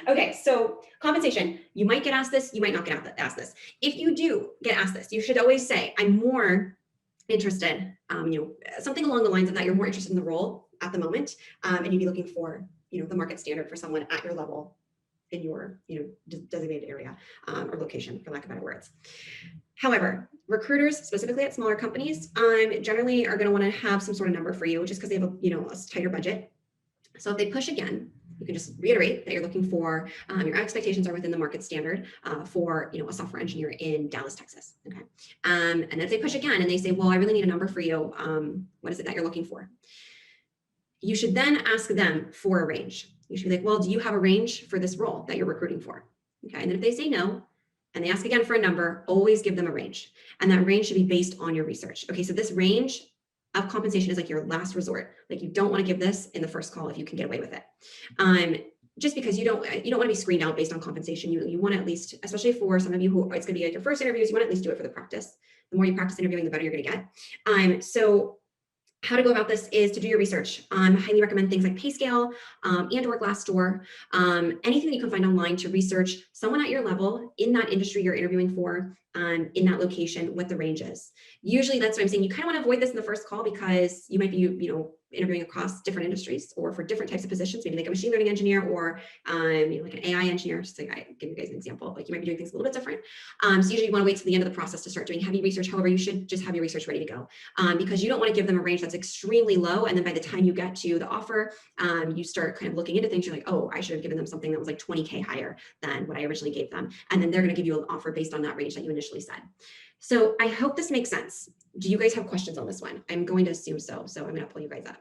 Okay, so compensation. You might get asked this, you might not get asked this. If you do get asked this, you should always say, I'm more interested, something along the lines of that. You're more interested in the role at the moment, and you'd be looking for, the market standard for someone at your level in your, designated area or location, for lack of better words. However, recruiters, specifically at smaller companies, generally are going to want to have some sort of number for you, just because they have a tighter budget. So if they push again, you can just reiterate that you're looking for, your expectations are within the market standard for, a software engineer in Dallas, Texas. Okay. And then if they push again and they say, well, I really need a number for you. What is it that you're looking for? You should then ask them for a range. You should be like, well, do you have a range for this role that you're recruiting for? Okay. And then if they say no, and they ask again for a number, always give them a range. And that range should be based on your research. Okay. So this range of compensation is like your last resort. Like, you don't want to give this in the first call if you can get away with it. Just because you don't want to be screened out based on compensation. You want to at least, especially for some of you who it's going to be like your first interviews, you want to at least do it for the practice. The more you practice interviewing, the better you're going to get. So how to go about this is to do your research. I highly recommend things like PayScale and or Glassdoor, anything that you can find online to research someone at your level in that industry you're interviewing for, in that location, what the range is. Usually that's what I'm saying. You kind of want to avoid this in the first call because you might be, interviewing across different industries or for different types of positions, maybe like a machine learning engineer or like an AI engineer, just like I give you guys an example, like you might be doing things a little bit different. So usually you want to wait till the end of the process to start doing heavy research. However, you should just have your research ready to go because you don't want to give them a range that's extremely low. And then by the time you get to the offer, you start kind of looking into things. You're like, oh, I should have given them something that was like 20K higher than what I originally gave them. And then they're going to give you an offer based on that range that you initially said. So I hope this makes sense. Do you guys have questions on this one? I'm going to assume so. So I'm going to pull you guys up.